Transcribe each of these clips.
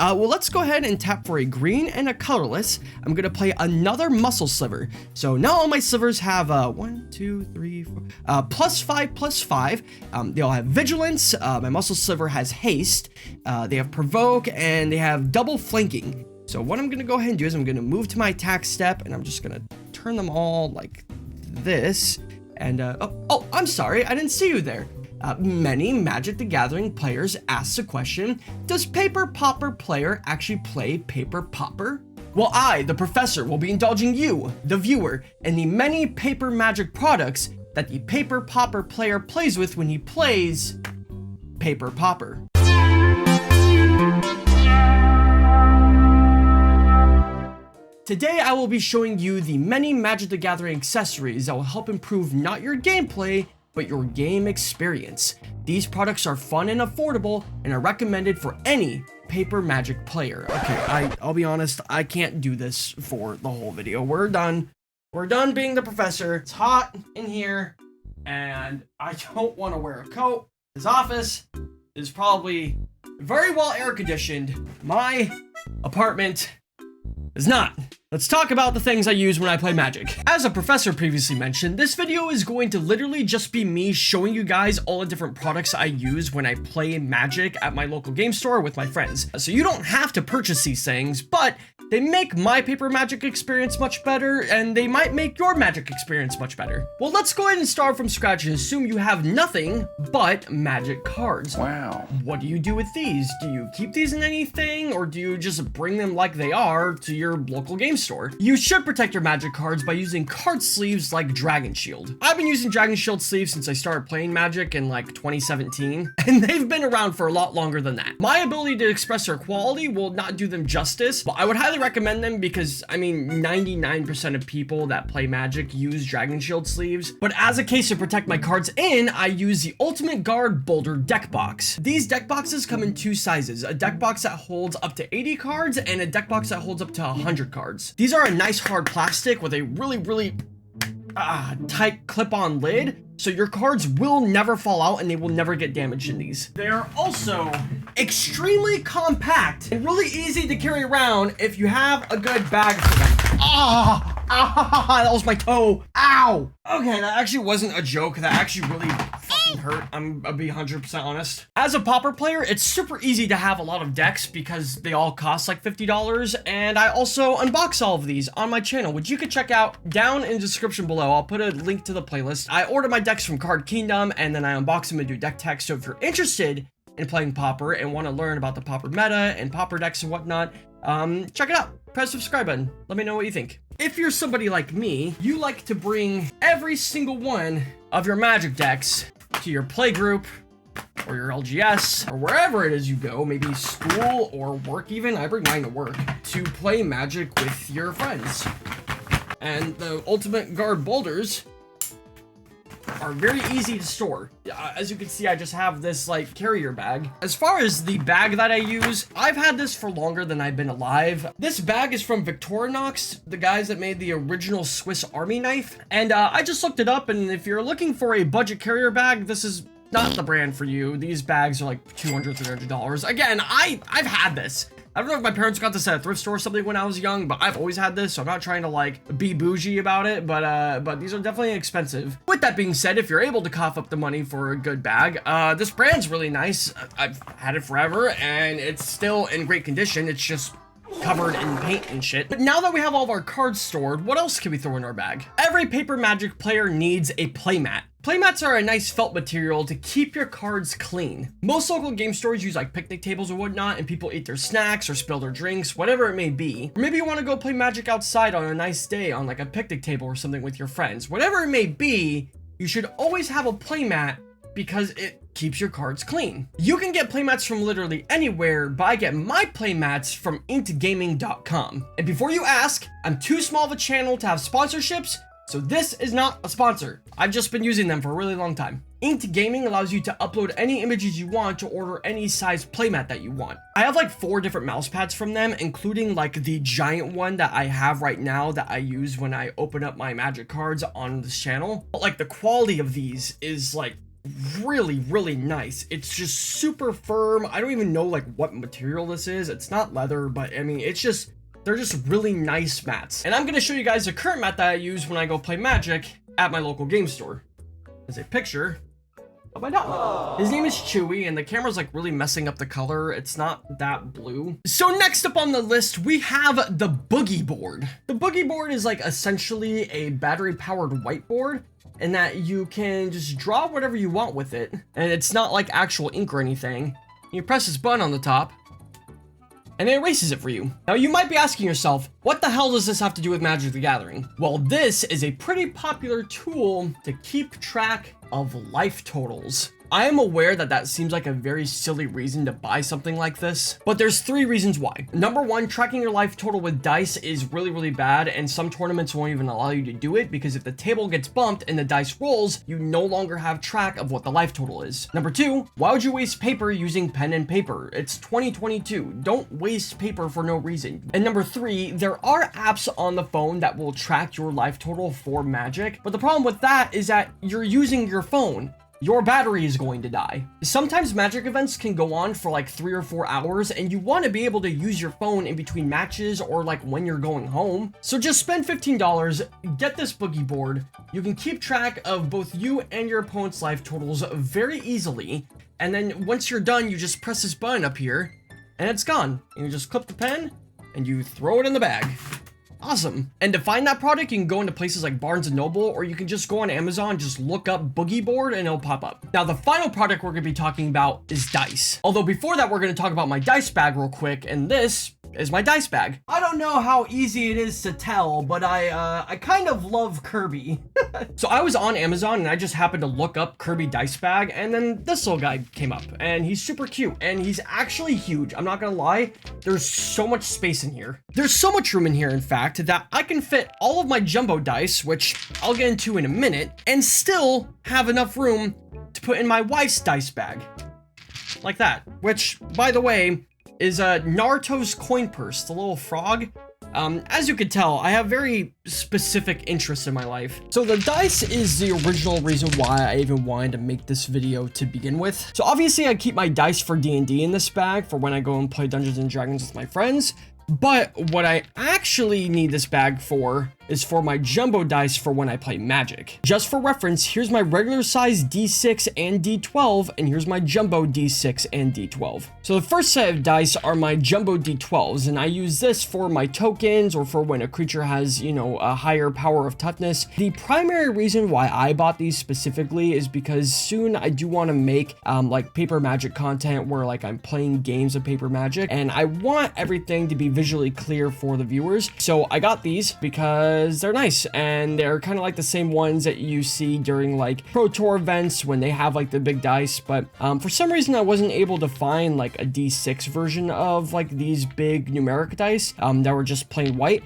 Well, let's go ahead and tap for a green and a colorless. I'm gonna play another muscle sliver. So now all my slivers have +5, +5. They all have vigilance. My muscle sliver has haste. They have provoke, and they have double flanking. So what I'm gonna go ahead and do is I'm gonna move to my attack step, and I'm just gonna turn them all like this. And oh, I'm sorry, I didn't see you there. Many Magic the Gathering players ask the question, does Paper Pauper player actually play Paper Pauper? Well, I, the professor, will be indulging you, the viewer, in the many paper magic products that the Paper Pauper player plays with when he plays Paper Pauper. Today I will be showing you the many Magic the Gathering accessories that will help improve not your gameplay, but your game experience. These products are fun and affordable and are recommended for any paper Magic player. Okay, I'll be honest, I can't do this for the whole video. We're done being the professor. It's hot in here and I don't want to wear a coat. This office is probably very well air conditioned. My apartment is not. Let's talk about the things I use when I play Magic. As a professor previously mentioned, this video is going to literally just be me showing you guys all the different products I use when I play Magic at my local game store with my friends. So you don't have to purchase these things, but they make my paper Magic experience much better, and they might make your Magic experience much better. Well, let's go ahead and start from scratch and assume you have nothing but Magic cards. Wow. What do you do with these? Do you keep these in anything, or do you just bring them like they are to your local game store? You should protect your Magic cards by using card sleeves like Dragon Shield. I've been using Dragon Shield sleeves since I started playing Magic in like 2017, and they've been around for a lot longer than that. My ability to express their quality will not do them justice, but I would highly recommend them because, I mean, 99% of people that play Magic use Dragon Shield sleeves. But as a case to protect my cards in, I use the Ultimate Guard Boulder deck box. These deck boxes come in two sizes, a deck box that holds up to 80 cards and a deck box that holds up to 100 cards. These are a nice hard plastic with a really tight clip-on lid, so your cards will never fall out and they will never get damaged in these. They are also extremely compact and really easy to carry around if you have a good bag for them. That was my toe. Ow. Okay, that actually wasn't a joke. That actually really fucking hurt. I'll be 100% honest. As a Pauper player, it's super easy to have a lot of decks because they all cost like $50, and I also unbox all of these on my channel, which you can check out down in the description below. I'll put a link to the playlist. I order my decks from Card Kingdom, and then I unbox them and do deck tech, so if you're interested in playing Pauper and want to learn about the Pauper meta and Pauper decks and whatnot, check it out. Press the subscribe button. Let me know what you think. If you're somebody like me, you like to bring every single one of your Magic decks to your play group or your LGS or wherever it is you go, maybe school or work even. I bring mine to work to play Magic with your friends. And the Ultimate Guard boulders are very easy to store. As you can see, I just have this like carrier bag. As far as the bag that I use, I've had this for longer than I've been alive. This bag is from Victorinox, the guys that made the original Swiss Army knife. And I just looked it up, and if you're looking for a budget carrier bag, this is not the brand for you. These bags are like $200, $300. Again, I've had this. I don't know if my parents got this at a thrift store or something when I was young, but I've always had this, so I'm not trying to like be bougie about it, but these are definitely expensive. With that being said, if you're able to cough up the money for a good bag, this brand's really nice. I've had it forever and it's still in great condition. It's just covered in paint and shit. But now that we have all of our cards stored, what else can we throw in our bag? Every paper Magic player needs a playmat. Playmats are a nice felt material to keep your cards clean. Most local game stores use like picnic tables or whatnot, and people eat their snacks or spill their drinks, whatever it may be. Or maybe you want to go play Magic outside on a nice day on like a picnic table or something with your friends. Whatever it may be, you should always have a playmat because it keeps your cards clean. You can get playmats from literally anywhere, but I get my playmats from inkgaming.com. And before you ask, I'm too small of a channel to have sponsorships, so this is not a sponsor. I've just been using them for a really long time. Inked Gaming allows you to upload any images you want to order any size playmat that you want. I have like 4 different mouse pads from them, including like the giant one that I have right now that I use when I open up my Magic cards on this channel. But like the quality of these is like really nice. It's just super firm. I don't even know like what material this is. It's not leather, but I mean, they're just really nice mats. And I'm gonna show you guys a current mat that I use when I go play Magic at my local game store. There's a picture of my dog. His name is Chewy, and the camera's like really messing up the color. It's not that blue. So next up on the list, we have the boogie board. The boogie board is like essentially a battery powered whiteboard, and that you can just draw whatever you want with it. And it's not like actual ink or anything. You press this button on the top, and it erases it for you. Now you might be asking yourself, what the hell does this have to do with Magic the Gathering? Well, this is a pretty popular tool to keep track of life totals. I am aware that that seems like a very silly reason to buy something like this, but there's 3 reasons why. Number 1, tracking your life total with dice is really bad, and some tournaments won't even allow you to do it because if the table gets bumped and the dice rolls, you no longer have track of what the life total is. Number 2, why would you waste paper using pen and paper? It's 2022. Don't waste paper for no reason. And number 3, there are apps on the phone that will track your life total for Magic, but the problem with that is that you're using your phone. Your battery is going to die. Sometimes Magic events can go on for like 3 or 4 hours, and you want to be able to use your phone in between matches or like when you're going home. So just spend $15, get this boogie board. You can keep track of both you and your opponent's life totals very easily. And then once you're done, you just press this button up here and it's gone. And you just clip the pen and you throw it in the bag. Awesome. And to find that product, you can go into places like Barnes & Noble, or you can just go on Amazon, just look up boogie board and it'll pop up. Now, the final product we're going to be talking about is dice. Although before that, we're going to talk about my dice bag real quick, and this is my dice bag. I don't know how easy it is to tell, but I kind of love Kirby. So I was on Amazon and I just happened to look up Kirby dice bag, and then this little guy came up, and he's super cute and he's actually huge. I'm not gonna lie, there's so much space in here. There's so much room in here, in fact, that I can fit all of my jumbo dice, which I'll get into in a minute, and still have enough room to put in my wife's dice bag. Like that, which, by the way, is Naruto's coin purse, the little frog. As you can tell, I have very specific interests in my life. So the dice is the original reason why I even wanted to make this video to begin with. So obviously I keep my dice for D&D in this bag for when I go and play Dungeons and Dragons with my friends. But what I actually need this bag for is for my jumbo dice for when I play Magic. Just for reference, here's my regular size D6 and D12, and here's my jumbo D6 and D12. So the first set of dice are my jumbo D12s, and I use this for my tokens or for when a creature has, you know, a higher power of toughness. The primary reason why I bought these specifically is because soon I do want to make like paper Magic content where like I'm playing games of paper Magic, and I want everything to be visually clear for the viewers. So I got these because they're nice, and they're kind of like the same ones that you see during like Pro Tour events when they have like the big dice, but for some reason I wasn't able to find like a D6 version of like these big numeric dice that were just plain white.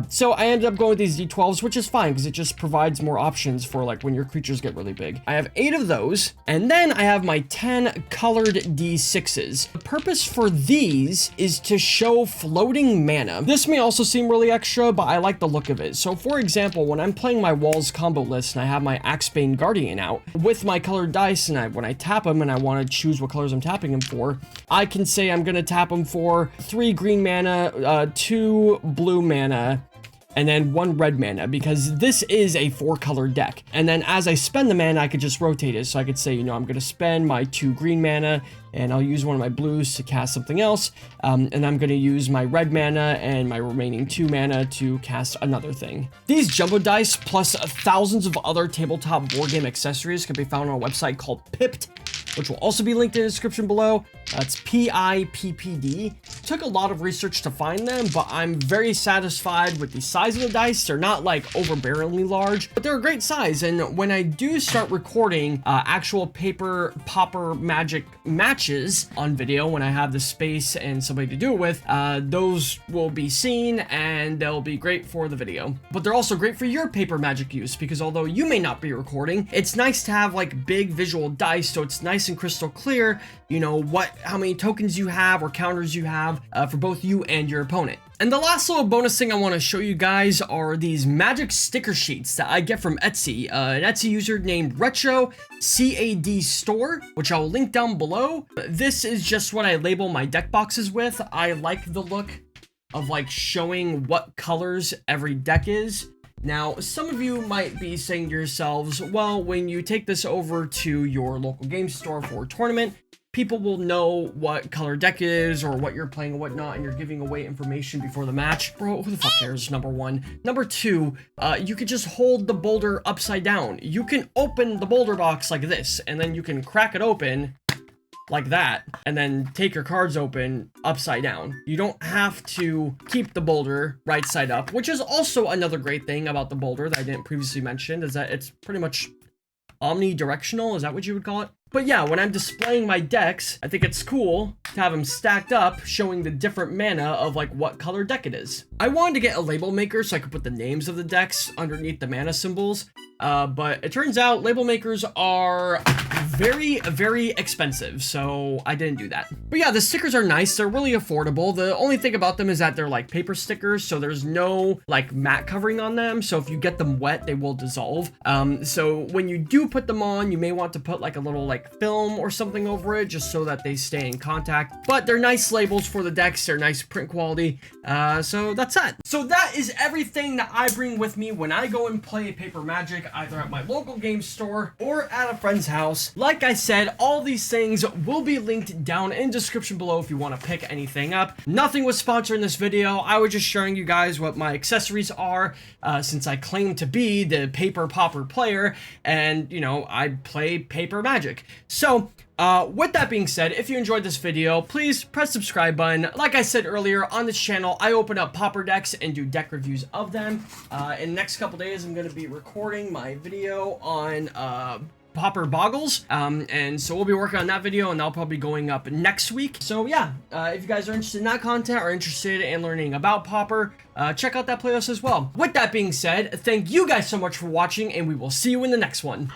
So I ended up going with these D12s, which is fine because it just provides more options for like when your creatures get really big. I have 8 of those, and then I have my 10 colored D6s. The purpose for these is to show floating mana. This may also seem really extra, but I like the look of it. So for example, when I'm playing my Walls combo list and I have my Axebane Guardian out with my colored dice, and when I tap them and I want to choose what colors I'm tapping them for, I can say I'm going to tap them for 3 green mana, 2 blue mana, and then 1 red mana, because this is a 4-color deck. And then as I spend the mana, I could just rotate it. So I could say, you know, I'm going to spend my 2 green mana, and I'll use one of my blues to cast something else. And I'm going to use my red mana and my remaining 2 mana to cast another thing. These jumbo dice, plus thousands of other tabletop board game accessories, can be found on a website called Pipped, which will also be linked in the description below. That's PIPPD. Took a lot of research to find them, but I'm very satisfied with the size of the dice. They're not like overbearingly large, but they're a great size. And when I do start recording actual paper pauper Magic matches on video, when I have the space and somebody to do it with, those will be seen and they'll be great for the video. But they're also great for your paper Magic use, because although you may not be recording, it's nice to have like big visual dice, so it's nice nice and crystal clear, you know, how many tokens you have or counters you have for both you and your opponent. And the last little bonus thing I want to show you guys are these magic sticker sheets that I get from Etsy. An Etsy user named Retro CAD Store, which I'll link down below. This is just what I label my deck boxes with. I like the look of like showing what colors every deck is. Now, some of you might be saying to yourselves, well, when you take this over to your local game store for a tournament, people will know what color deck is or what you're playing and whatnot, and you're giving away information before the match. Bro, who the fuck cares, number one. Number two, you could just hold the boulder upside down. You can open the boulder box like this, and then you can crack it open like that, and then take your cards open upside down. You don't have to keep the boulder right side up, which is also another great thing about the boulder that I didn't previously mention, is that it's pretty much omnidirectional. Is that what you would call it? But yeah, when I'm displaying my decks, I think it's cool to have them stacked up, showing the different mana of like what color deck it is. I wanted to get a label maker so I could put the names of the decks underneath the mana symbols, but it turns out label makers are very expensive, so I didn't do that. But yeah, the stickers are nice. They're really affordable. The only thing about them is that they're like paper stickers, so there's no like matte covering on them, so if you get them wet, they will dissolve. So when you do put them on, you may want to put like a little like film or something over it just so that they stay in contact. But they're nice labels for the decks. They're nice print quality. So that's that. So that is everything that I bring with me when I go and play Paper Magic, either at my local game store or at a friend's house. Like I said, all these things will be linked down in the description below if you want to pick anything up. Nothing was sponsored in this video. I was just showing you guys what my accessories are, since I claim to be the paper pauper player, and you know, I play Paper Magic. So with that being said, if you enjoyed this video, please press the subscribe button. Like I said earlier, on this channel, I open up pauper decks and do deck reviews of them. In the next couple days, I'm going to be recording my video on pauper boggles, and so we'll be working on that video, and that'll probably be going up next week. So yeah, if you guys are interested in that content or interested in learning about pauper, check out that playlist as well. With that being said, thank you guys so much for watching, and we will see you in the next one.